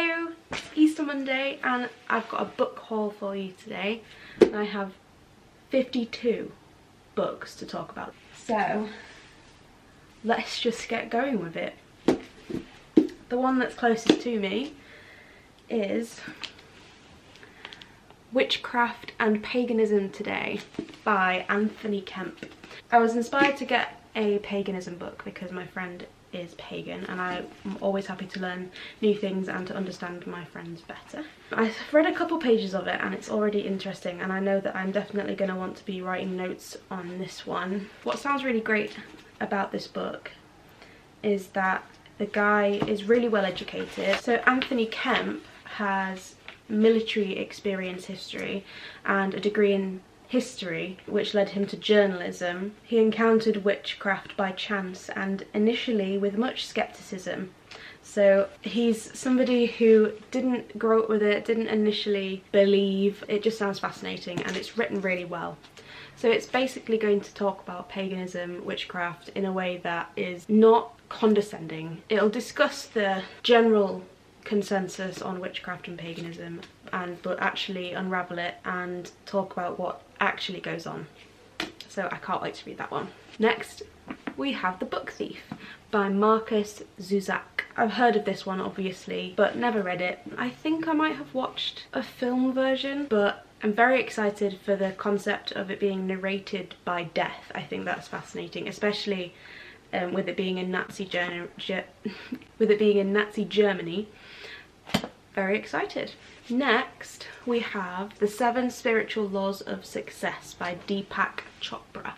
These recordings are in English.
Hello, it's Easter Monday and I've got a book haul for you today. And I have 52 books to talk about. So let's just get going with it. The one that's closest to me is Witchcraft and Paganism Today by Kemp. I was inspired to get a paganism book because my friend is pagan and I'm always happy to learn new things and to understand my friends better. I've read a couple pages of it and it's already interesting, and I know that I'm definitely going to want to be writing notes on this one. What sounds really great about this book is that the guy is really well educated. So Kemp has military experience history and a degree in history, which led him to journalism. He encountered witchcraft by chance and initially with much skepticism. So he's somebody who didn't grow up with it, didn't initially believe. It just sounds fascinating and it's written really well. So it's basically going to talk about paganism, witchcraft in a way that is not condescending. It'll discuss the general consensus on witchcraft and paganism, but actually unravel it and talk about what actually goes on. So I can't wait to read that one. Next we have The Book Thief by Marcus Zusak. I've heard of this one obviously, but never read it. I think I might have watched a film version, but I'm very excited for the concept of it being narrated by death. I think that's fascinating, especially with it being in Nazi Germany. Very excited. Next we have The 7 Spiritual Laws of Success by Deepack Chopra,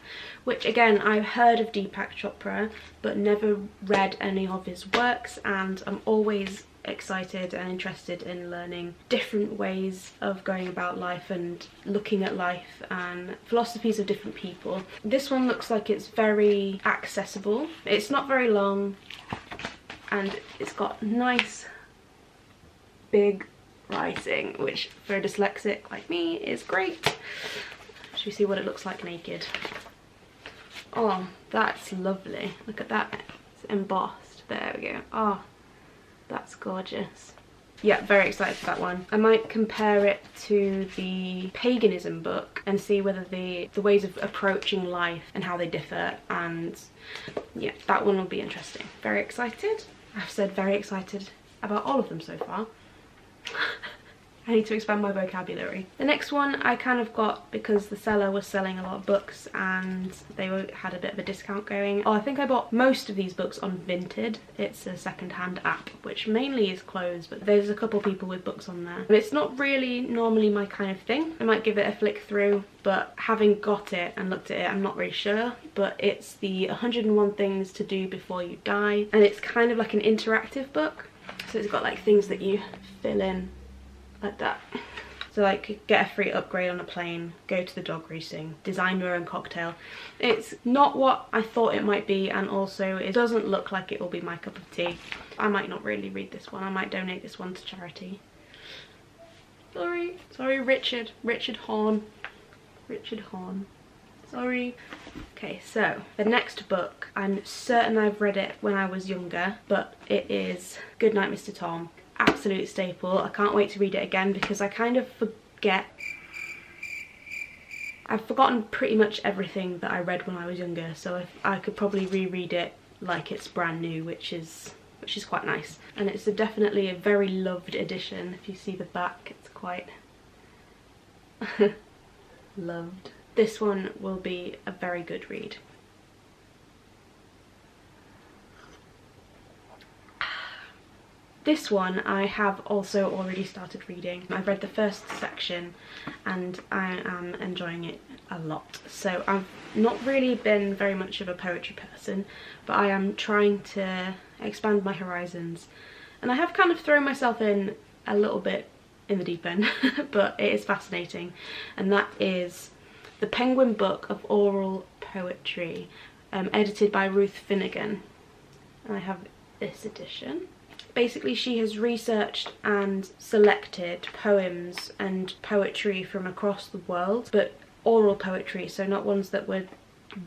which again, I've heard of Deepak Chopra but never read any of his works, and I'm always excited and interested in learning different ways of going about life and looking at life and philosophies of different people. This one looks like it's very accessible. It's not very long and it's got nice big writing, which for a dyslexic like me is great. Should we see what it looks like naked? Oh, that's lovely. Look at that. It's embossed. There we go. Oh, that's gorgeous. Yeah, very excited for that one. I might compare it to the paganism book and see whether the ways of approaching life and how they differ, and yeah, that one will be interesting. Very excited. I've said very excited about all of them so far. I need to expand my vocabulary. The next one I kind of got because the seller was selling a lot of books and they had a bit of a discount going. Oh, I think I bought most of these books on Vinted. It's a second-hand app which mainly is clothes, but there's a couple people with books on there. It's not really normally my kind of thing. I might give it a flick through, but having got it and looked at it, I'm not really sure. But it's the 101 Things to Do Before You Die, and it's kind of like an interactive book. So it's got like things that you fill in like that. So like get a free upgrade on a plane, go to the dog racing, design your own cocktail. It's not what I thought it might be, and also it doesn't look like it will be my cup of tea. I might not really read this one. I might donate this one to charity. Sorry Richard Horne. Sorry. Okay, so the next book, I'm certain I've read it when I was younger, but it is Goodnight Mr. Tom. Absolute staple. I can't wait to read it again because I kind of forget. I've forgotten pretty much everything that I read when I was younger, so I could probably reread it like it's brand new, which is quite nice. And it's definitely a very loved edition. If you see the back, it's quite loved. This one will be a very good read. This one I have also already started reading. I've read the first section and I am enjoying it a lot. So I've not really been very much of a poetry person, but I am trying to expand my horizons. And I have kind of thrown myself in a little bit in the deep end, but it is fascinating. And that is The Penguin Book of Oral Poetry, edited by Ruth Finnegan. And I have this edition. Basically, she has researched and selected poems and poetry from across the world, but oral poetry, so not ones that were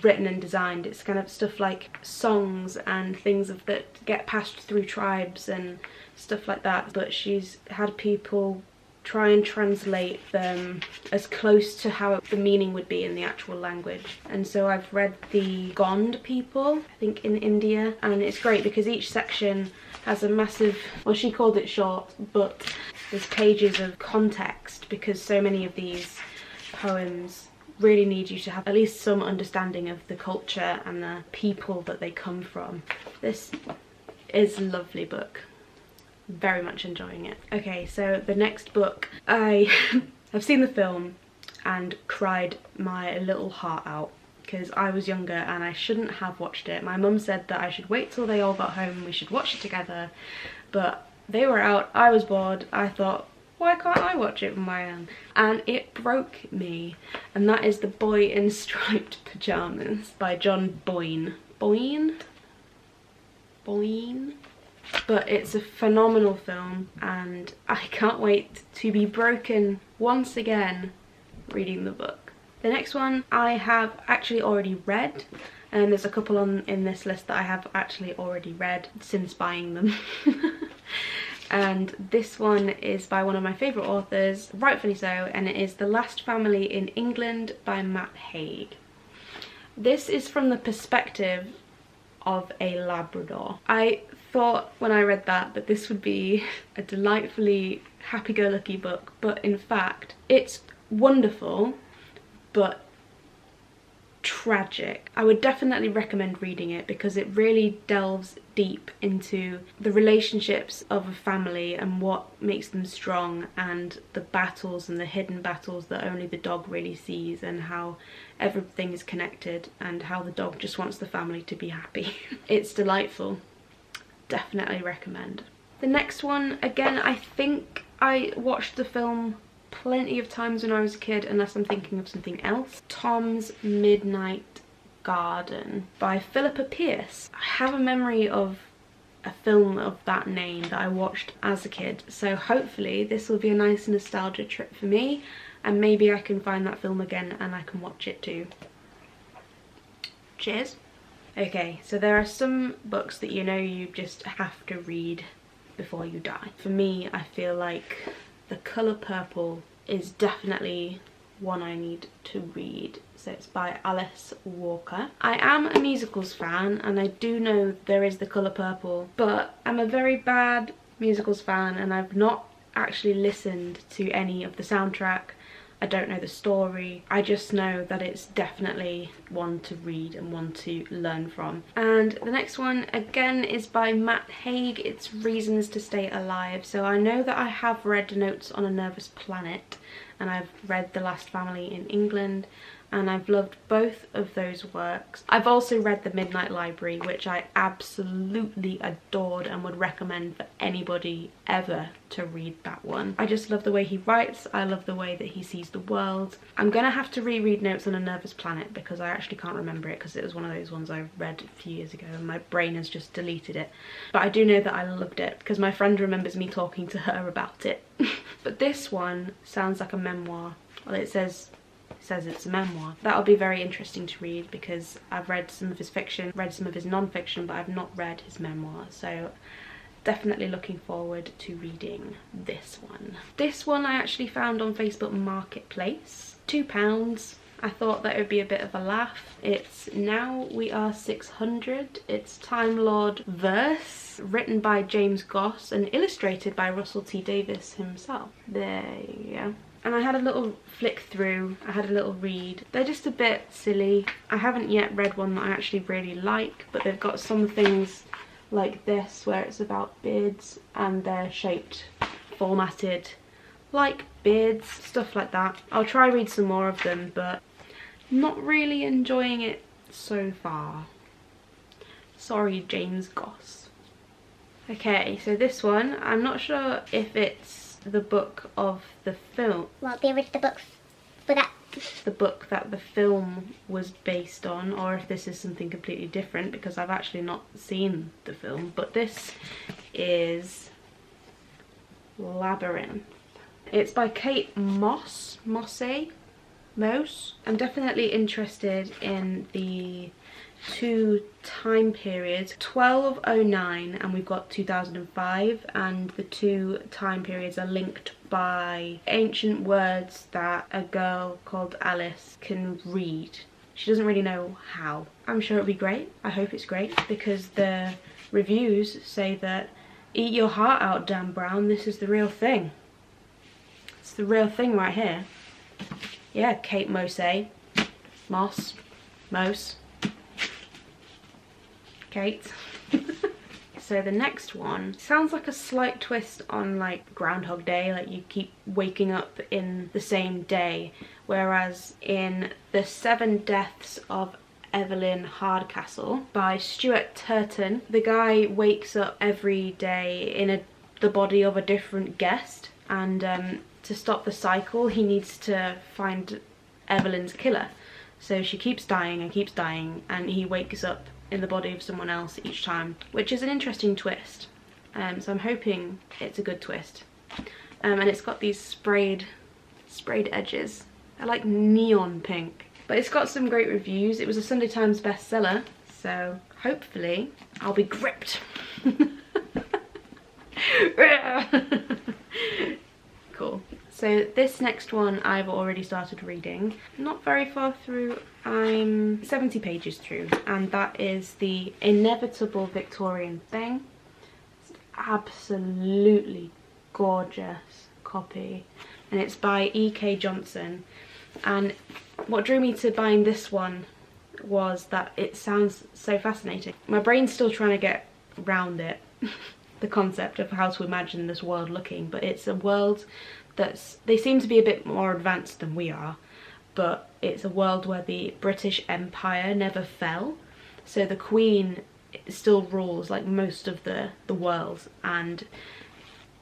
written and designed. It's kind of stuff like songs and things that get passed through tribes and stuff like that, but she's had people try and translate them as close to how the meaning would be in the actual language. And so I've read the Gond people, I think in India, and it's great because each section has a massive, well, she called it short, but there's pages of context, because so many of these poems really need you to have at least some understanding of the culture and the people that they come from. This is a lovely book. Very much enjoying it. Okay, so the next book, I've seen the film and cried my little heart out because I was younger and I shouldn't have watched it. My mum said that I should wait till they all got home and we should watch it together, but they were out, I was bored, I thought, why can't I watch it on my own? And it broke me, and that is The Boy in Striped Pyjamas by John Boyne. Boyne? But it's a phenomenal film and I can't wait to be broken once again reading the book. The next one I have actually already read, and there's a couple in this list that I have actually already read since buying them. And this one is by one of my favourite authors, rightfully so, and it is The Last Family in England by Matt Haig. This is from the perspective of a Labrador. I thought when I read that this would be a delightfully happy-go-lucky book, but in fact it's wonderful but tragic. I would definitely recommend reading it because it really delves deep into the relationships of a family and what makes them strong, and the battles and the hidden battles that only the dog really sees, and how everything is connected and how the dog just wants the family to be happy. It's delightful. Definitely recommend. The next one, again, I think I watched the film plenty of times when I was a kid, unless I'm thinking of something else. Tom's Midnight Garden by Philippa Pierce. I have a memory of a film of that name that I watched as a kid, so hopefully this will be a nice nostalgia trip for me, and maybe I can find that film again and I can watch it too. Cheers. Okay, so there are some books that you know you just have to read before you die. For me, I feel like The Colour Purple is definitely one I need to read. So it's by Alice Walker. I am a musicals fan and I do know there is The Colour Purple, but I'm a very bad musicals fan and I've not actually listened to any of the soundtrack. I don't know the story. I just know that it's definitely one to read and one to learn from. And the next one again is by Matt Haig. It's Reasons to Stay Alive. So I know that I have read Notes on a Nervous Planet and I've read The Last Family in England, and I've loved both of those works. I've also read The Midnight Library, which I absolutely adored and would recommend for anybody ever to read that one. I just love the way he writes, I love the way that he sees the world. I'm gonna have to reread Notes on a Nervous Planet because I actually can't remember it, because it was one of those ones I read a few years ago and my brain has just deleted it. But I do know that I loved it because my friend remembers me talking to her about it. But this one sounds like a memoir. Well, it says it's a memoir. That'll be very interesting to read because I've read some of his fiction, read some of his non-fiction, but I've not read his memoir, so definitely looking forward to reading this one. This one I actually found on Facebook Marketplace, £2. I thought that it would be a bit of a laugh. It's Now We Are 600. It's Time Lord verse, written by James Goss and illustrated by Russell T Davies himself. There you go. And I had a little flick through, I had a little read. They're just a bit silly. I haven't yet read one that I actually really like, but they've got some things like this where it's about beards and they're shaped, formatted like beards, stuff like that. I'll try read some more of them, but not really enjoying it so far. Sorry, James Goss. Okay, so this one, I'm not sure if it's the book of the film. Well, the book for that. The book that the film was based on, or if this is something completely different because I've actually not seen the film. But this is Labyrinth. It's by Kate Mosse. most. I'm definitely interested in the two time periods, 1209 and we've got 2005, and the two time periods are linked by ancient words that a girl called Alice can read. She doesn't really know how. I'm sure it'll be great. I hope it's great, because the reviews say that eat your heart out, Dan Brown, this is the real thing. It's the real thing right here. Yeah, Kate Mose, Moss, Mose, Kate. So the next one sounds like a slight twist on like Groundhog Day, like you keep waking up in the same day, whereas in The Seven Deaths of Evelyn Hardcastle by Stuart Turton, the guy wakes up every day in the body of a different guest, and to stop the cycle he needs to find Evelyn's killer. So she keeps dying and he wakes up in the body of someone else each time, which is an interesting twist. So I'm hoping it's a good twist. And it's got these sprayed edges. They're like neon pink. But it's got some great reviews. It was a Sunday Times bestseller, so hopefully I'll be gripped. Cool. So this next one I've already started reading. Not very far through, I'm 70 pages through, and that is The Inevitable Victorian Thing. It's absolutely gorgeous copy, and it's by E.K. Johnson. And what drew me to buying this one was that it sounds so fascinating. My brain's still trying to get around it, the concept of how to imagine this world looking, but it's a world they seem to be a bit more advanced than we are, but it's a world where the British Empire never fell, so the Queen still rules like most of the world, and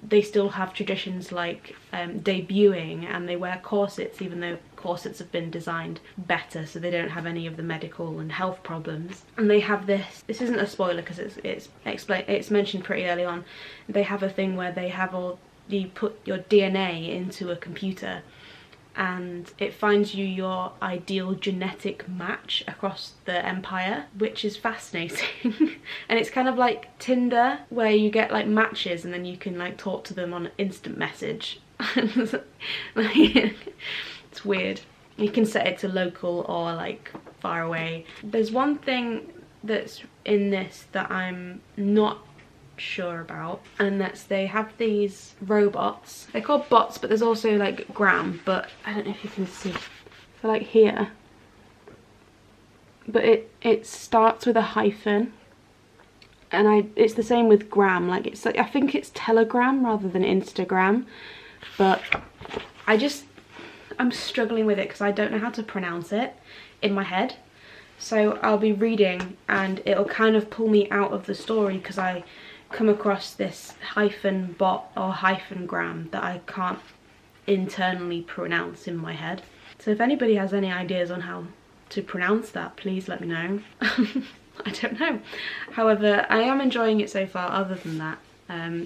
they still have traditions like debuting, and they wear corsets even though corsets have been designed better so they don't have any of the medical and health problems. And they have this isn't a spoiler because it's mentioned pretty early on. They have a thing where you put your DNA into a computer and it finds you your ideal genetic match across the empire, which is fascinating. And it's kind of like Tinder, where you get like matches and then you can like talk to them on instant message. It's weird. You can set it to local or like far away. There's one thing that's in this that I'm not sure about, and that's they have these robots. They're called bots, but there's also like Gram, but I don't know if you can see. So like here, but it starts with a hyphen, and it's the same with Gram. Like it's like, I think it's Telegram rather than Instagram, but I'm struggling with it because I don't know how to pronounce it in my head. So I'll be reading and it'll kind of pull me out of the story because I come across this hyphen bot or hyphen gram that I can't internally pronounce in my head. So if anybody has any ideas on how to pronounce that, please let me know. I don't know. However, I am enjoying it so far. Other than that,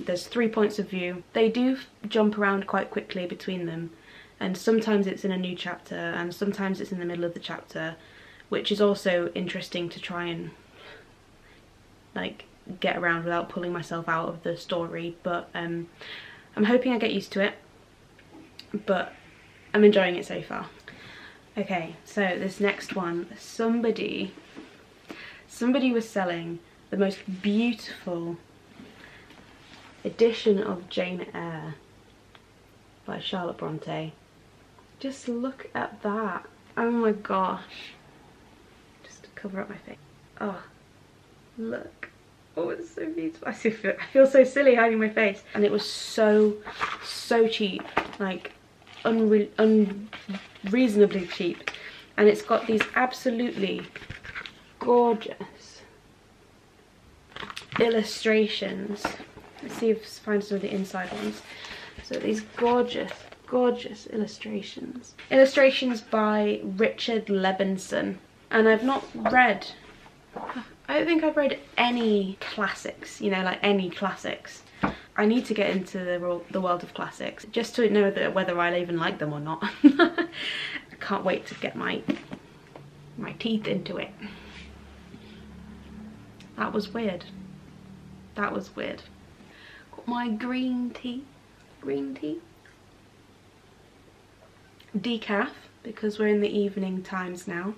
there's 3 points of view. They do jump around quite quickly between them, and sometimes it's in a new chapter and sometimes it's in the middle of the chapter, which is also interesting to try and like get around without pulling myself out of the story. But I'm hoping I get used to it, but I'm enjoying it so far. Okay, so this next one, somebody was selling the most beautiful edition of Jane Eyre by Charlotte Bronte. Just look at that. Oh my gosh. Just to cover up my face. Oh, look. Oh, it's so beautiful. I feel so silly hiding my face. And it was so cheap, like unreasonably cheap. And it's got these absolutely gorgeous illustrations. Let's see if I find some of the inside ones. So these gorgeous illustrations. Illustrations by Richard Levinson. And I've not read, I don't think I've read any classics, you know, like any classics. I need to get into the world of classics just to know that whether I'll even like them or not. I can't wait to get my teeth into it. That was weird. That was weird. Got my green tea. Green tea. Decaf, because we're in the evening times now.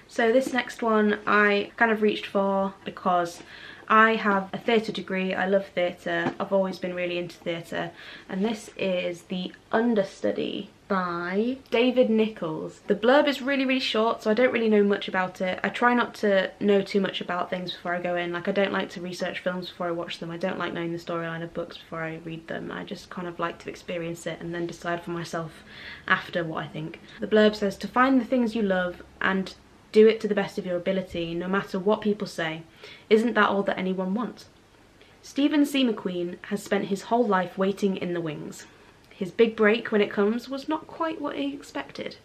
So this next one I kind of reached for because I have a theatre degree. I love theatre. I've always been really into theatre. And this is The Understudy by David Nichols. The blurb is really, really short, so I don't really know much about it. I try not to know too much about things before I go in. Like, I don't like to research films before I watch them. I don't like knowing the storyline of books before I read them. I just kind of like to experience it and then decide for myself after what I think. The blurb says, to find the things you love and do it to the best of your ability, no matter what people say. Isn't that all that anyone wants? Stephen C. McQueen has spent his whole life waiting in the wings. His big break, when it comes, was not quite what he expected.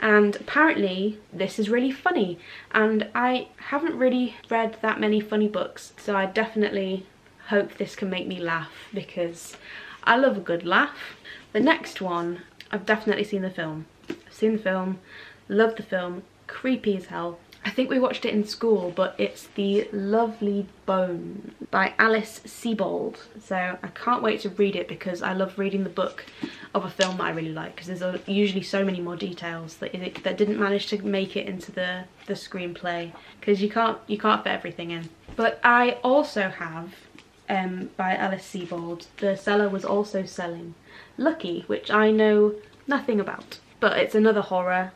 And apparently this is really funny, and I haven't really read that many funny books, so I definitely hope this can make me laugh, because I love a good laugh. The next one, I've definitely seen the film. I've seen the film, love the film, creepy as hell. I think we watched it in school, but it's The Lovely Bone by Alice Sebold. So I can't wait to read it, because I love reading the book of a film that I really like, because there's usually so many more details that didn't manage to make it into the screenplay, because you can't fit everything in. But I also have, by Alice Sebold, the seller was also selling Lucky, which I know nothing about, but it's another horror.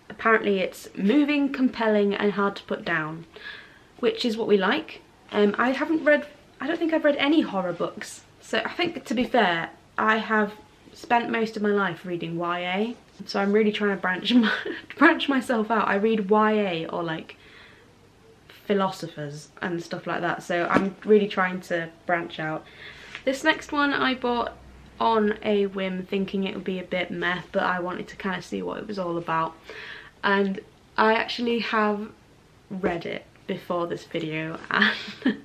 Apparently it's moving, compelling and hard to put down, which is what we like. I don't think I've read any horror books, so I think, to be fair, I have spent most of my life reading YA, so I'm really trying to branch myself out. I read YA or like philosophers and stuff like that, so I'm really trying to branch out. This next one I bought on a whim, thinking it would be a bit meh, but I wanted to kind of see what it was all about. And I actually have read it before this video, and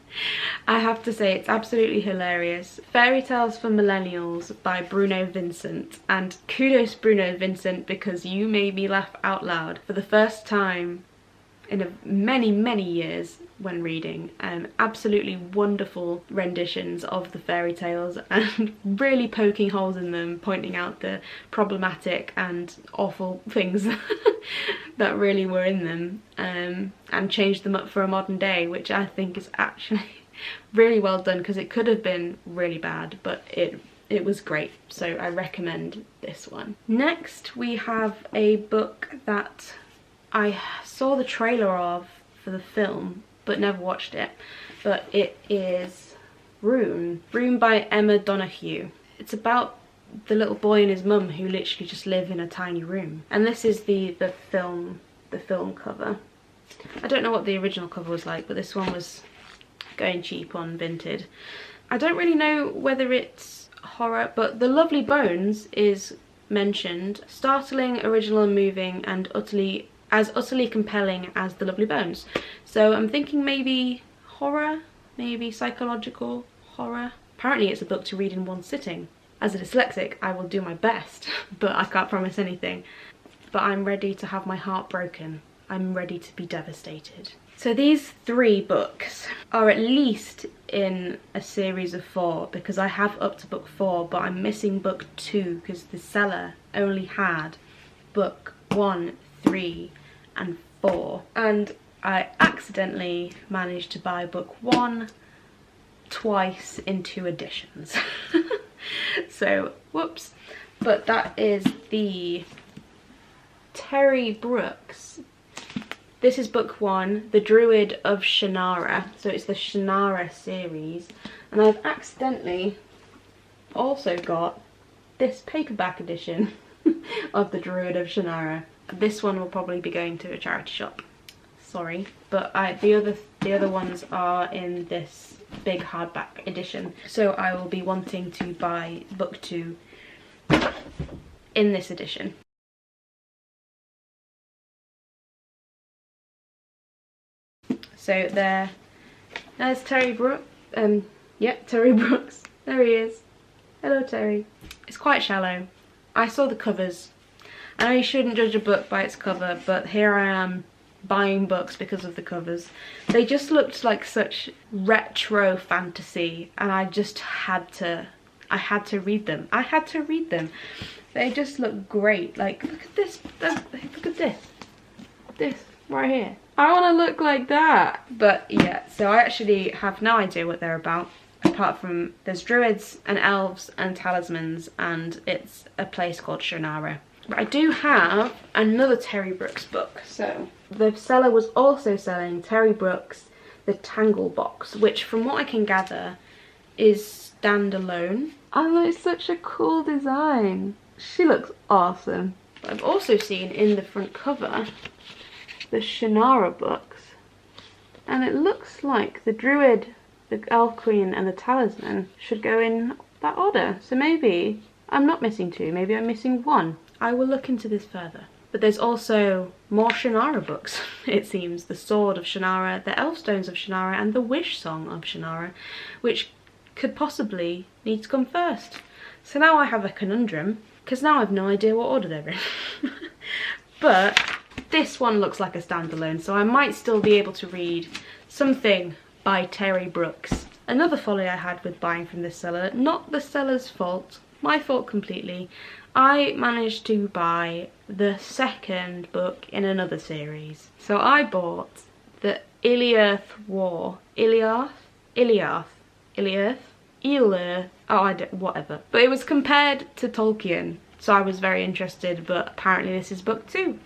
I have to say it's absolutely hilarious. Fairy Tales for Millennials by Bruno Vincent, and kudos Bruno Vincent, because you made me laugh out loud for the first time in many years when reading. Absolutely wonderful renditions of the fairy tales, and really poking holes in them, pointing out the problematic and awful things that really were in them, and changed them up for a modern day, which I think is actually really well done, because it could have been really bad, but it was great, so I recommend this one. Next we have a book that I saw the trailer of for the film but never watched it, but it is Room by Emma Donoghue. It's about the little boy and his mum who literally just live in a tiny room, and this is the film cover. I don't know what the original cover was like, but this one was going cheap on Vinted. I don't really know whether it's horror, but The Lovely Bones is mentioned. Startling, original and moving, and utterly compelling as The Lovely Bones. So I'm thinking maybe horror, maybe psychological horror. Apparently it's a book to read in one sitting. As a dyslexic, I will do my best, but I can't promise anything. But I'm ready to have my heart broken. I'm ready to be devastated. So these 3 books are at least in a series of 4, because I have up to book 4, but I'm missing book 2 because the seller only had book 1, 3 and 4, and I accidentally managed to buy book 1 twice in 2 editions. So whoops. But that is the Terry Brooks. This is book 1, The Druid of Shannara, so it's the Shannara series, and I've accidentally also got this paperback edition of The Druid of Shannara. This one will probably be going to a charity shop, sorry, but the other ones are in this big hardback edition, so I will be wanting to buy book 2 in this edition. So there's Terry Brooks. Yep, Terry Brooks. There he is. Hello, Terry. It's quite shallow. I saw the covers I know you shouldn't judge a book by its cover, but here I am buying books because of the covers. They just looked like such retro fantasy, and I just had to read them. I had to read them. They just look great. Like, look at this. Look at this. This right here. I want to look like that. But yeah, so I actually have no idea what they're about. Apart from there's druids and elves and talismans, and it's a place called Shannara. But I do have another Terry Brooks book. So the seller was also selling Terry Brooks' The Tangle Box, which from what I can gather is standalone. Oh, it's such a cool design. She looks awesome. But I've also seen in the front cover the Shannara books, and it looks like the Druid, the Elf Queen and the Talisman should go in that order. So maybe I'm not missing two, maybe I'm missing one. I will look into this further. But there's also more Shannara books, it seems. The Sword of Shannara, the Elfstones of Shannara and the Wish Song of Shannara, which could possibly need to come first. So now I have a conundrum, because now I've no idea what order they're in. But this one looks like a standalone, so I might still be able to read something by Terry Brooks. Another folly I had with buying from this seller, not the seller's fault, my fault completely. I managed to buy the second book in another series. So I bought the Iliarth War. Iliarth, oh, I don't, whatever. But it was compared to Tolkien, so I was very interested, but apparently this is book 2.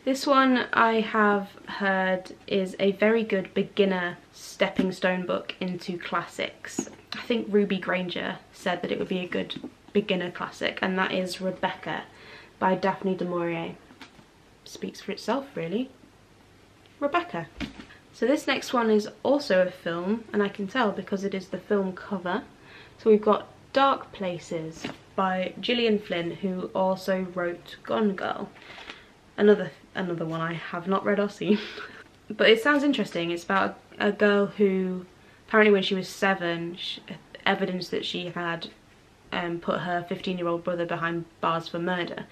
This one I have heard is a very good beginner stepping stone book into classics. I think Ruby Granger said that it would be a good beginner classic, and that is Rebecca by Daphne du Maurier. Speaks for itself, really. Rebecca. So this next one is also a film, and I can tell because it is the film cover. So we've got Dark Places by Gillian Flynn, who also wrote Gone Girl. Another one I have not read or seen. But it sounds interesting. It's about a girl who apparently when she was 7, evidence that she had put her 15-year-old brother behind bars for murder.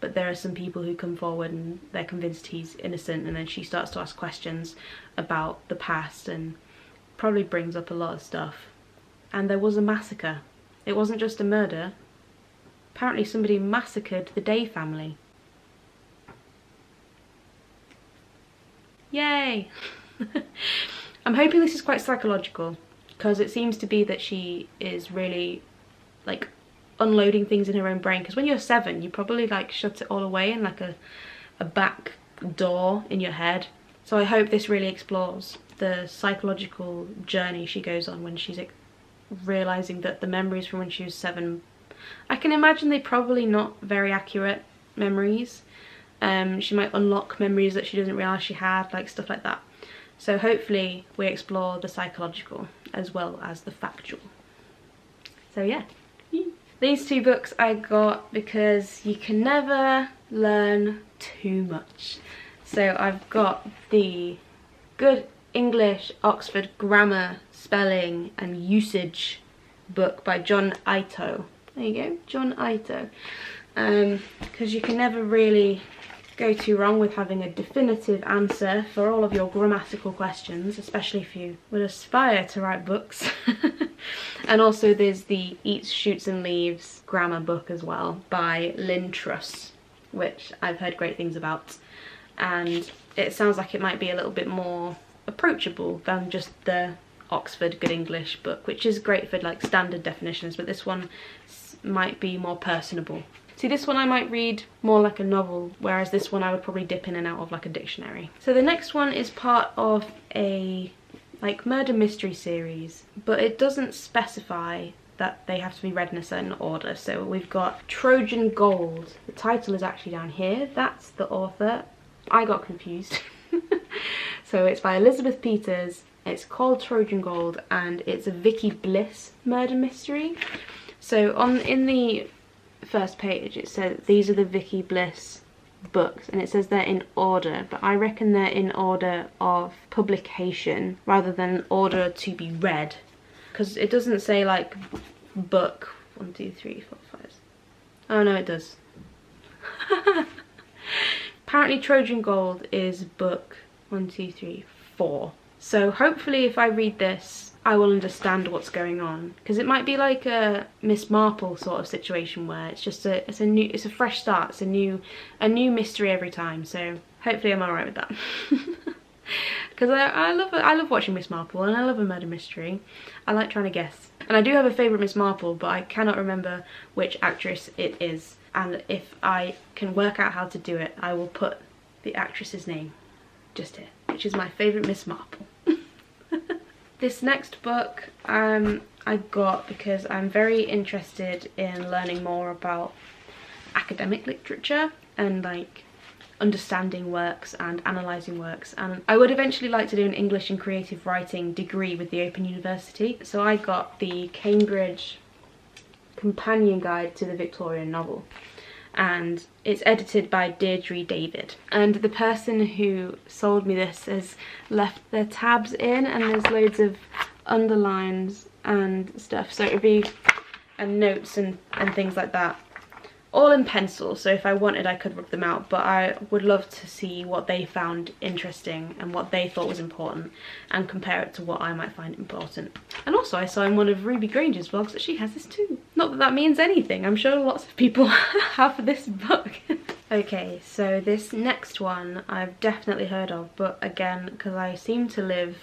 But there are some people who come forward and they're convinced he's innocent, and then she starts to ask questions about the past and probably brings up a lot of stuff. And there was a massacre. It wasn't just a murder. Apparently somebody massacred the Day family. Yay! I'm hoping this is quite psychological, because it seems to be that she is really like unloading things in her own brain, because when you're 7 you probably like shut it all away in like a back door in your head. So I hope this really explores the psychological journey she goes on when she's realizing that the memories from when she was 7, I can imagine they're probably not very accurate memories. She might unlock memories that she doesn't realize she had, like stuff like that. So hopefully we explore the psychological as well as the factual. So yeah. These 2 books I got because you can never learn too much. So I've got the Good English Oxford Grammar, Spelling and Usage book by John Ayto. There you go, John Ayto. Because you can never really go too wrong with having a definitive answer for all of your grammatical questions, especially if you would aspire to write books. And also there's the Eats, Shoots and Leaves grammar book as well by Lynn Truss, which I've heard great things about, and it sounds like it might be a little bit more approachable than just the Oxford Good English book, which is great for like standard definitions, but this one might be more personable. See, this one I might read more like a novel, whereas this one I would probably dip in and out of like a dictionary. So the next one is part of a like murder mystery series, but it doesn't specify that they have to be read in a certain order. So we've got Trojan Gold. The title is actually down here. That's the author. I got confused. So it's by Elizabeth Peters. It's called Trojan Gold, and it's a Vicky Bliss murder mystery. So in the first page it says these are the Vicky Bliss books, and it says they're in order, but I reckon they're in order of publication rather than order to be read, because it doesn't say like book 1, 2, 3, 4, 5. Oh no, it does. Apparently Trojan Gold is book 4. So hopefully if I read this, I will understand what's going on, because it might be like a Miss Marple sort of situation where it's just it's a fresh start, it's a new mystery every time. So hopefully I'm alright with that. Because I love watching Miss Marple, and I love a murder mystery. I like trying to guess. And I do have a favourite Miss Marple, but I cannot remember which actress it is. And if I can work out how to do it, I will put the actress's name just here, which is my favourite Miss Marple. This next book I got because I'm very interested in learning more about academic literature and like understanding works and analysing works, and I would eventually like to do an English and creative writing degree with the Open University. So I got the Cambridge Companion Guide to the Victorian Novel, and it's edited by Deirdre David, and the person who sold me this has left their tabs in, and there's loads of underlines and stuff, so it would be and notes and things like that, all in pencil, so if I wanted I could rub them out, but I would love to see what they found interesting and what they thought was important and compare it to what I might find important. And also I saw in one of Ruby Granger's vlogs that she has this too. Not that that means anything, I'm sure lots of people have this book. Okay, so this next one I've definitely heard of, but again, because I seem to live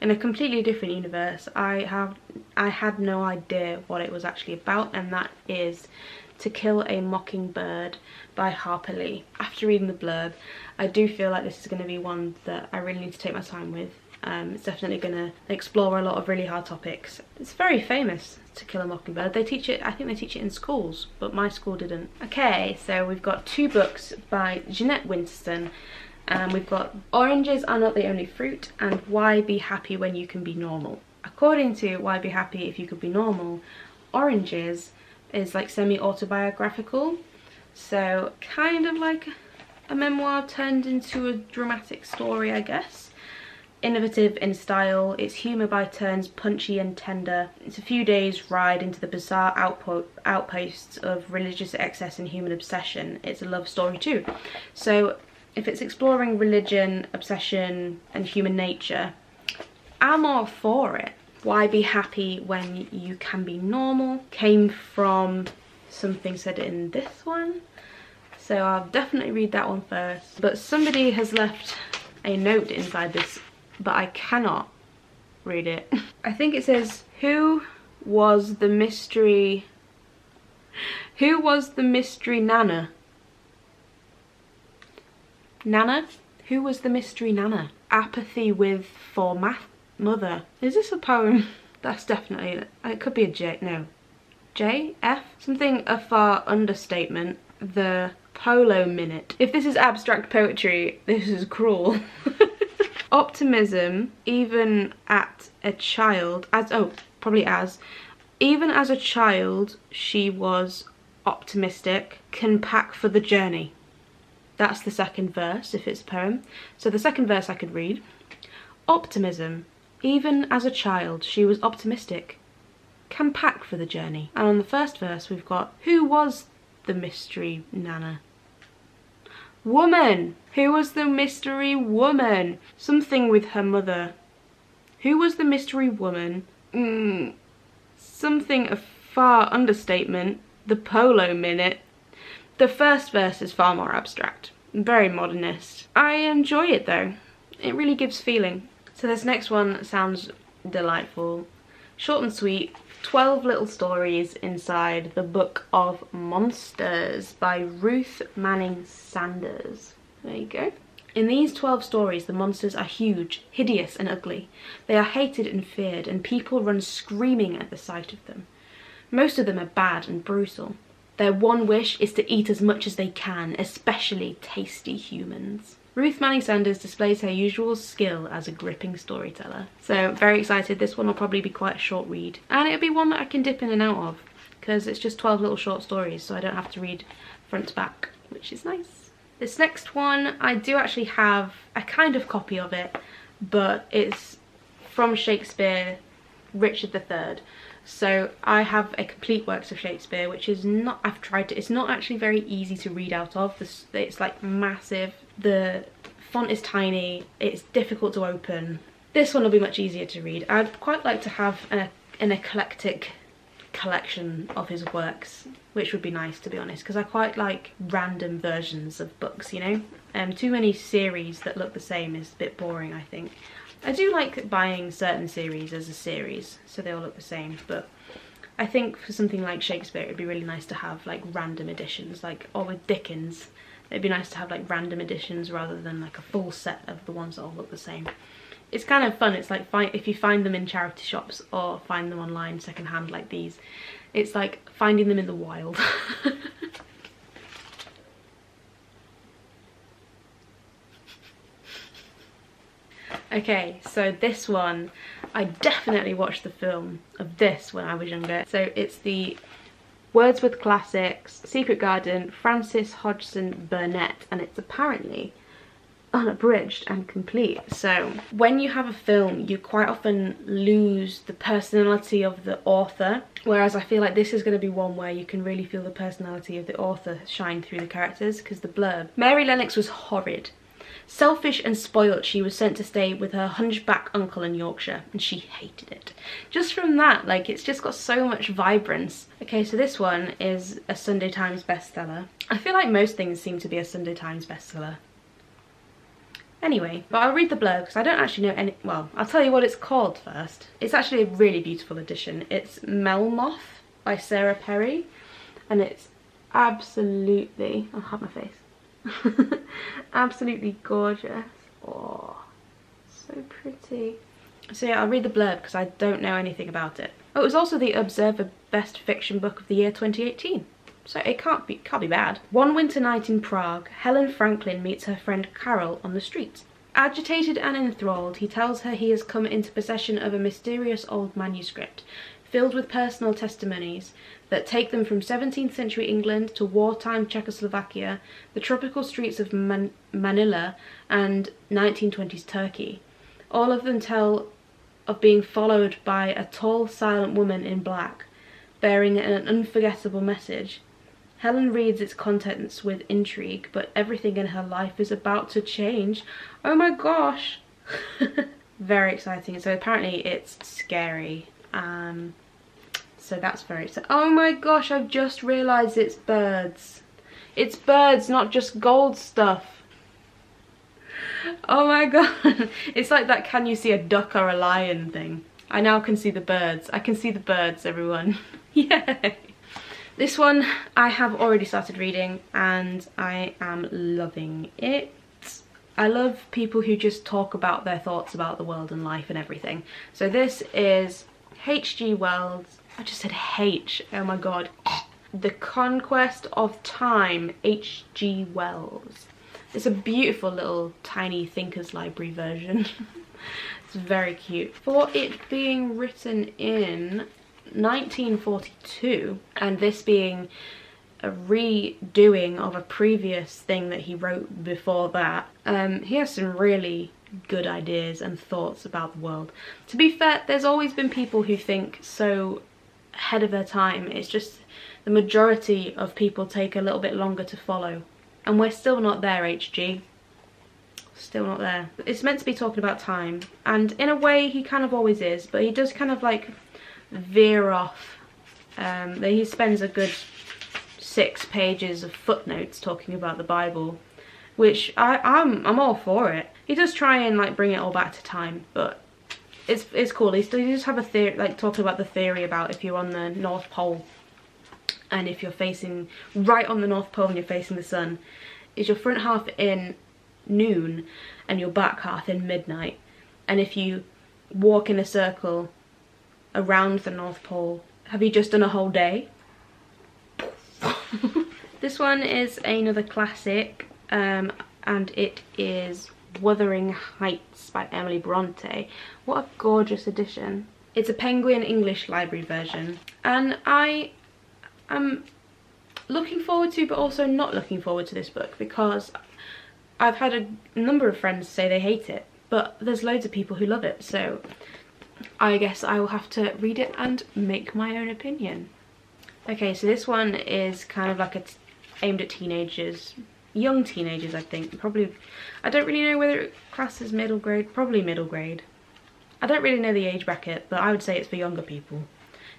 in a completely different universe, I had no idea what it was actually about, and that is To Kill a Mockingbird by Harper Lee. After reading the blurb, I do feel like this is going to be one that I really need to take my time with. It's definitely going to explore a lot of really hard topics. It's very famous, To Kill a Mockingbird. They teach it, I think they teach it in schools, but my school didn't. Okay, so we've got 2 books by Jeanette Winston. We've got Oranges Are Not the Only Fruit and Why Be Happy When You Can Be Normal. According to Why Be Happy If You Could Be Normal, Oranges is like semi-autobiographical, so kind of like a memoir turned into a dramatic story, I guess. Innovative in style, it's humour by turns punchy and tender. It's a few days ride into the bizarre outposts of religious excess and human obsession. It's a love story too. So if it's exploring religion, obsession and human nature, I'm all for it. Why Be Happy When You Can Be Normal came from something said in this one, so I'll definitely read that one first. But somebody has left a note inside this, but I cannot read it. I think it says, Who was the mystery Nana? Nana? Who was the mystery Nana? Apathy with for mother. Is this a poem? That's definitely, it could be a J, no. J? F? Something a far understatement. The Polo Minute. If this is abstract poetry, this is cruel. Optimism, even at a child, even as a child, she was optimistic, can pack for the journey. That's the second verse, if it's a poem. So the second verse I could read. Optimism, even as a child, she was optimistic, can pack for the journey. And on the first verse we've got, who was the mystery Nana? Woman! Who was the mystery woman? Something with her mother. Who was the mystery woman? Something a far understatement. The Polo Minute. The first verse is far more abstract, very modernist. I enjoy it though. It really gives feeling. So this next one sounds delightful. Short and sweet, 12 little stories inside the Book of Monsters by Ruth Manning Sanders. There you go. In these 12 stories, the monsters are huge, hideous and ugly. They are hated and feared, and people run screaming at the sight of them. Most of them are bad and brutal. Their one wish is to eat as much as they can, especially tasty humans. Ruth Manning Sanders displays her usual skill as a gripping storyteller. So very excited. This one will probably be quite a short read, and it'll be one that I can dip in and out of because it's just 12 little short stories, so I don't have to read front to back, which is nice. This next one, I do actually have a kind of copy of it, but it's from Shakespeare, Richard III. So I have a complete works of Shakespeare, which is not, I've tried to, it's not actually very easy to read out of. It's like massive, the font is tiny, it's difficult to open. This one will be much easier to read. I'd quite like to have an eclectic collection of his works, which would be nice, to be honest, because I quite like random versions of books, you know. Too many series that look the same is a bit boring, I think. I do like buying certain series as a series, so they all look the same, but I think for something like Shakespeare it'd be really nice to have like random editions, like, or with Dickens, it'd be nice to have like random editions rather than like a full set of the ones that all look the same. It's kind of fun. It's like if you find them in charity shops or find them online secondhand like these, it's like finding them in the wild. Okay, so this one, I definitely watched the film of this when I was younger. So it's the Wordsworth Classics, Secret Garden, Francis Hodgson Burnett, and it's apparently unabridged and complete. So when you have a film, you quite often lose the personality of the author, whereas I feel like this is going to be one where you can really feel the personality of the author shine through the characters, because the blurb: Mary Lennox was horrid. Selfish and spoilt, she was sent to stay with her hunchback uncle in Yorkshire, and she hated it. Just from that, like, it's just got so much vibrance. Okay, so this one is a Sunday Times bestseller. I feel like most things seem to be a Sunday Times bestseller. Anyway, but I'll read the blurb because I don't actually know any. Well, I'll tell you what it's called first. It's actually a really beautiful edition. It's Melmoth by Sarah Perry, and it's absolutely, I'll have my face. Absolutely gorgeous. Oh, so pretty. So yeah, I'll read the blurb because I don't know anything about it. Oh, it was also the Observer Best Fiction Book of the Year 2018. So it can't be bad. One winter night in Prague, Helen Franklin meets her friend Carol on the streets. Agitated and enthralled, he tells her he has come into possession of a mysterious old manuscript filled with personal testimonies that take them from 17th century England to wartime Czechoslovakia, the tropical streets of Manila, and 1920s Turkey. All of them tell of being followed by a tall, silent woman in black, bearing an unforgettable message. Helen reads its contents with intrigue, but everything in her life is about to change. Oh my gosh! Very exciting. So apparently it's scary. So that's very exciting. Oh my gosh, I've just realised it's birds. It's birds, not just gold stuff. Oh my god. It's like that can you see a duck or a lion thing. I now can see the birds. I can see the birds, everyone. Yay! This one I have already started reading and I am loving it. I love people who just talk about their thoughts about the world and life and everything. So this is H.G. Wells. I just said H, oh my god. The Conquest of Time, H.G. Wells. It's a beautiful little tiny Thinker's Library version. It's very cute. For it being written in 1942, and this being a redoing of a previous thing that he wrote before that, he has some really good ideas and thoughts about the world. To be fair, there's always been people who think so ahead of their time. It's just the majority of people take a little bit longer to follow, and we're still not there, HG. Still not there. It's meant to be talking about time, and in a way he kind of always is, but he does kind of like veer off. He spends a good 6 pages of footnotes talking about the Bible, which I'm all for it. He does try and like bring it all back to time, but it's cool. He does have a theory, like talking about the theory about if you're on the North Pole and if you're facing right on the North Pole and you're facing the sun, is your front half in noon and your back half in midnight, and if you walk in a circle around the North Pole, have you just done a whole day? This one is another classic, and it is Wuthering Heights by Emily Bronte. What a gorgeous edition. It's a Penguin English Library version, and I am looking forward to, but also not looking forward to this book, because I've had a number of friends say they hate it, but there's loads of people who love it, so I guess I will have to read it and make my own opinion. Okay, so this one is kind of like aimed at teenagers, young teenagers I think. Probably, I don't really know whether it classes middle grade, probably middle grade. I don't really know the age bracket, but I would say it's for younger people.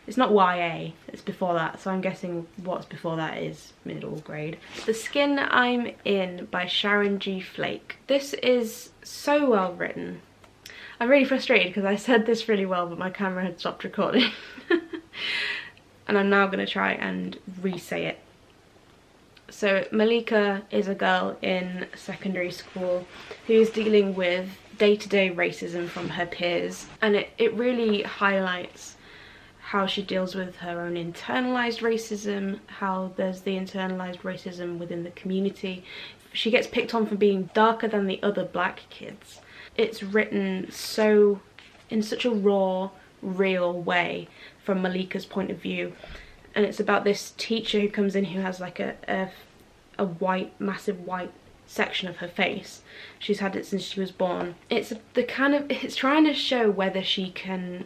It's not YA, it's before that, so I'm guessing what's before that is middle grade. The Skin I'm In by Sharon G. Flake. This is so well written. I'm really frustrated because I said this really well, but my camera had stopped recording. And I'm now going to try and re-say it. So Malika is a girl in secondary school who's dealing with day-to-day racism from her peers, and it really highlights how she deals with her own internalized racism, how there's the internalized racism within the community. She gets picked on for being darker than the other black kids. It's written in such a raw, real way from Malika's point of view, and it's about this teacher who comes in who has like a massive white section of her face. She's had it since she was born. It's trying to show whether she can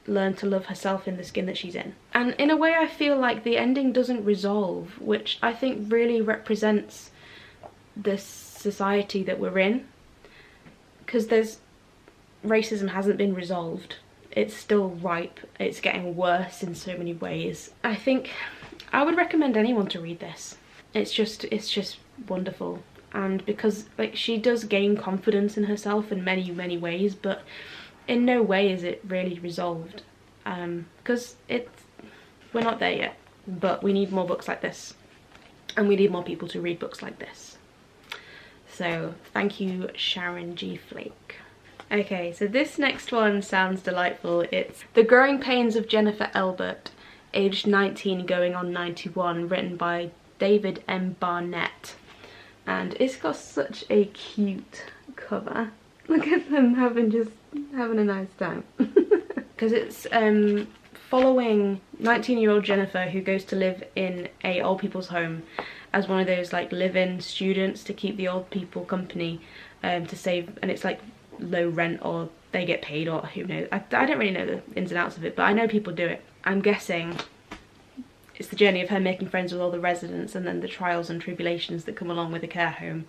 learn to love herself in the skin that she's in. And in a way I feel like the ending doesn't resolve, which I think really represents the society that we're in, because racism hasn't been resolved. It's still ripe. It's getting worse in so many ways. I think I would recommend anyone to read this. It's just wonderful. And because like she does gain confidence in herself in many ways, but in no way is it really resolved, because we're not there yet, but we need more books like this, and we need more people to read books like this. So thank you, Sharon G. Flake. Okay, so this next one sounds delightful. It's The Growing Pains of Jennifer Elbert, aged 19 going on 91, written by David M. Barnett. And it's got such a cute cover. Look at them having a nice time. Because it's following 19-year-old Jennifer, who goes to live in a old people's home as one of those like live-in students to keep the old people company, to save, and it's like low rent or they get paid or who knows. I don't really know the ins and outs of it, but I know people do it. I'm guessing it's the journey of her making friends with all the residents and then the trials and tribulations that come along with a care home.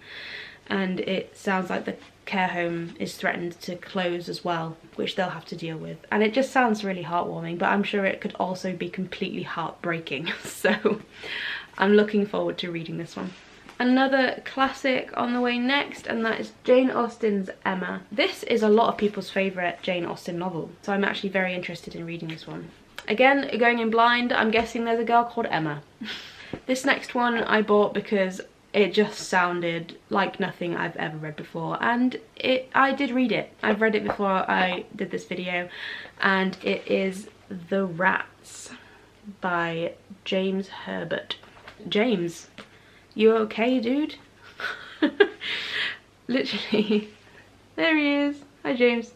And it sounds like the care home is threatened to close as well, which they'll have to deal with. And it just sounds really heartwarming, but I'm sure it could also be completely heartbreaking. So I'm looking forward to reading this one. Another classic on the way next, and that is Jane Austen's Emma. This is a lot of people's favourite Jane Austen novel, so I'm actually very interested in reading this one. Again, going in blind, I'm guessing there's a girl called Emma. This next one I bought because it just sounded like nothing I've ever read before, and I did read it. I've read it before I did this video, and it is The Rats by James Herbert. James, you okay, dude? Literally, there he is. Hi, James.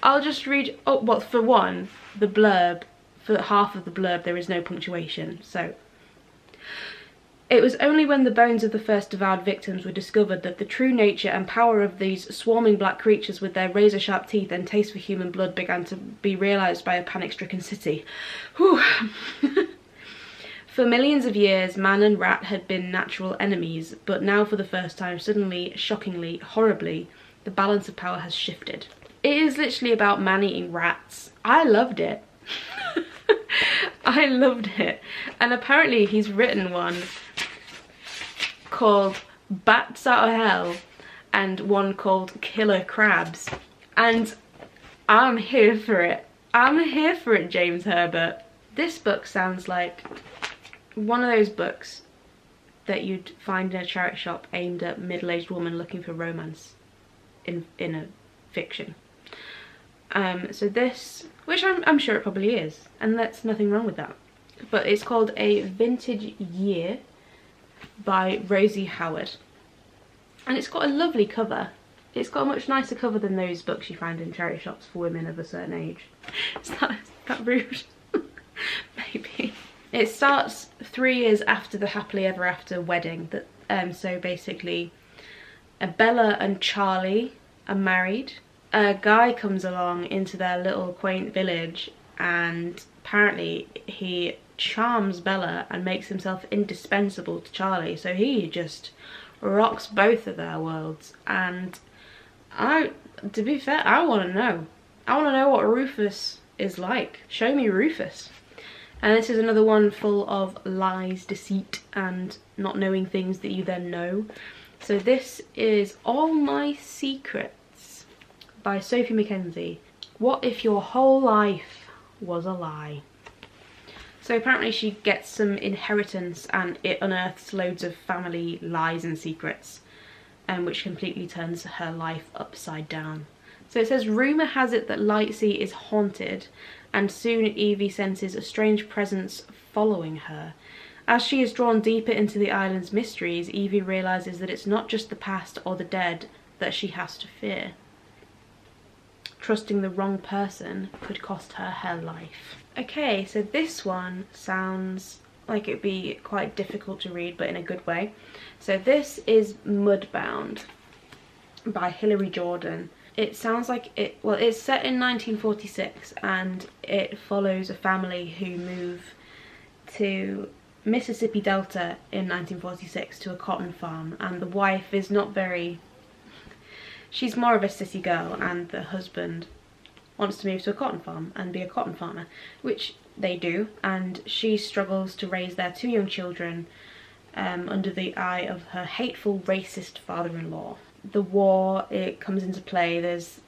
I'll just read, oh, well, for one, the blurb. For half of the blurb there is no punctuation, so. It was only when the bones of the first devoured victims were discovered that the true nature and power of these swarming black creatures with their razor-sharp teeth and taste for human blood began to be realised by a panic-stricken city. Whew. For millions of years, man and rat had been natural enemies, but now for the first time, suddenly, shockingly, horribly, the balance of power has shifted. It is literally about man-eating rats. I loved it. I loved it. And apparently he's written one called Bats Out of Hell and one called Killer Crabs. And I'm here for it. I'm here for it, James Herbert. This book sounds like one of those books that you'd find in a charity shop aimed at middle-aged woman looking for romance in a fiction. So this, which I'm sure it probably is, and that's nothing wrong with that, but it's called A Vintage Year by Rosie Howard, and it's got a lovely cover. It's got a much nicer cover than those books you find in charity shops for women of a certain age. Is that rude? Maybe. It starts 3 years after the happily ever after wedding. So basically, Bella and Charlie are married, a guy comes along into their little quaint village, and apparently he charms Bella and makes himself indispensable to Charlie, so he just rocks both of their worlds. And to be fair, I want to know what Rufus is like. Show me Rufus. And this is another one full of lies, deceit, and not knowing things that you then know. So this is All My Secrets by Sophie Mackenzie. What if your whole life was a lie? So apparently she gets some inheritance and it unearths loads of family lies and secrets, which completely turns her life upside down. So it says, rumour has it that Lightsea is haunted, and soon Evie senses a strange presence following her. As she is drawn deeper into the island's mysteries, Evie realises that it's not just the past or the dead that she has to fear. Trusting the wrong person could cost her her life. Okay, so this one sounds like it'd be quite difficult to read, but in a good way. So this is Mudbound by Hilary Jordan. It sounds like it's set in 1946, and it follows a family who move to Mississippi Delta in 1946 to a cotton farm, and the wife is not very... she's more of a city girl, and the husband wants to move to a cotton farm and be a cotton farmer, which they do, and she struggles to raise their 2 young children under the eye of her hateful, racist father-in-law. The war, it comes into play. There's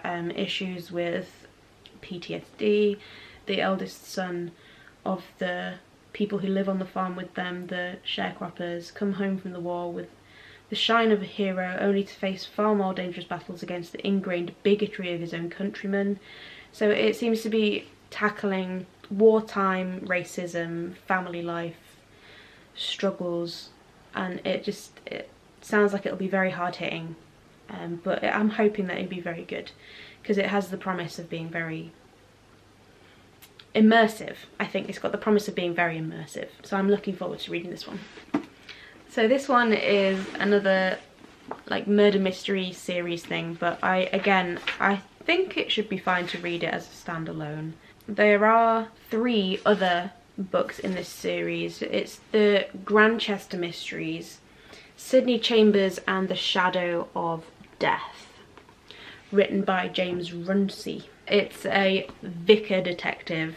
issues with PTSD. The eldest son of the people who live on the farm with them, the sharecroppers, come home from the war with the shine of a hero, only to face far more dangerous battles against the ingrained bigotry of his own countrymen. So it seems to be tackling wartime racism, family life struggles, and it sounds like it'll be very hard-hitting, but I'm hoping that it'll be very good, because it has the promise of being very immersive. I think it's got the promise of being very immersive, so I'm looking forward to reading this one. So this one is another like murder mystery series thing, but I think it should be fine to read it as a standalone. There are 3 other books in this series. It's the Grantchester Mysteries, Sydney Chambers and the Shadow of Death, written by James Runcie. It's a vicar detective,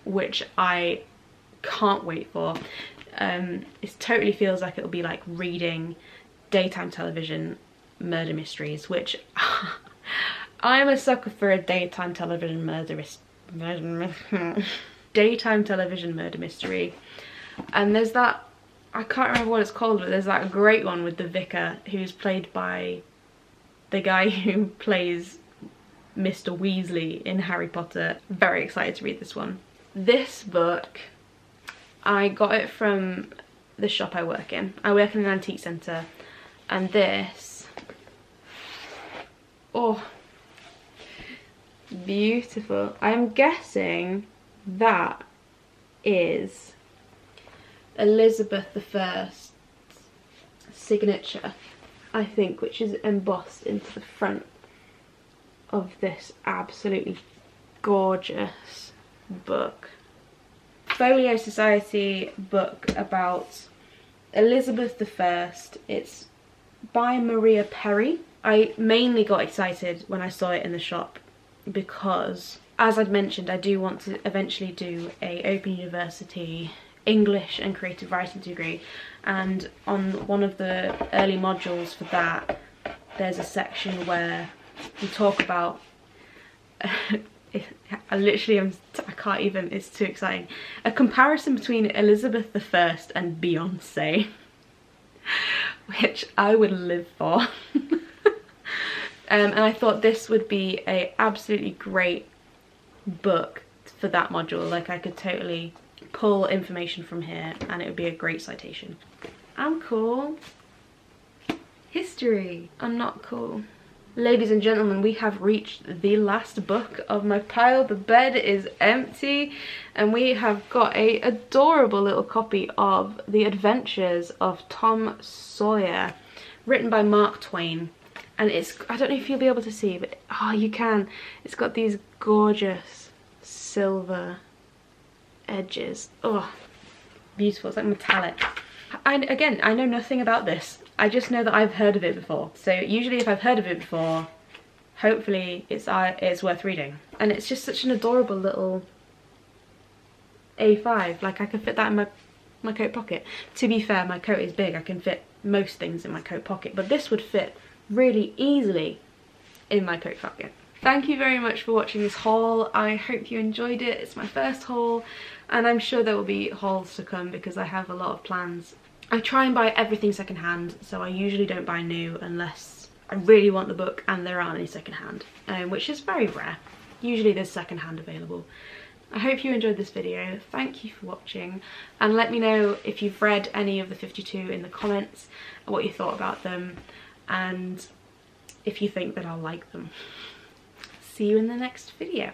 which I can't wait for. It totally feels like it'll be like reading daytime television murder mysteries, which I'm a sucker for a daytime television murder mystery. And there's that, I can't remember what it's called, but there's that great one with the vicar who's played by the guy who plays Mr. Weasley in Harry Potter. Very excited to read this one. This book, I got it from the shop I work in. I work in an antique centre, and this, oh, beautiful. I'm guessing that is Elizabeth I's signature, I think, which is embossed into the front of this absolutely gorgeous book. Folio Society book about Elizabeth I. It's by Maria Perry. I mainly got excited when I saw it in the shop because, as I'd mentioned, I do want to eventually do a Open University English and creative writing degree, and on one of the early modules for that there's a section where we talk about I can't even, it's too exciting, a comparison between Elizabeth I and Beyonce, which I would live for. And I thought this would be a absolutely great book for that module. Like, I could totally pull information from here and it would be a great citation. I'm cool. History. I'm not cool. Ladies and gentlemen, we have reached the last book of my pile. The bed is empty and we have got a adorable little copy of The Adventures of Tom Sawyer, written by Mark Twain. and it's, I don't know if you'll be able to see, but oh, you can. It's got these gorgeous silver edges. Oh, beautiful. It's like metallic. Again, I know nothing about this. I just know that I've heard of it before. So usually if I've heard of it before, hopefully it's worth reading. And it's just such an adorable little A5. Like, I could fit that in my coat pocket. To be fair, my coat is big. I can fit most things in my coat pocket, but this would fit really easily in my coat pocket. Thank you very much for watching this haul. I hope you enjoyed it. It's my first haul, and I'm sure there will be hauls to come because I have a lot of plans. I try and buy everything secondhand, so I usually don't buy new unless I really want the book and there aren't any secondhand, which is very rare. Usually there's secondhand available. I hope you enjoyed this video. Thank you for watching, and let me know if you've read any of the 52 in the comments, what you thought about them, and if you think that I'll like them. See you in the next video.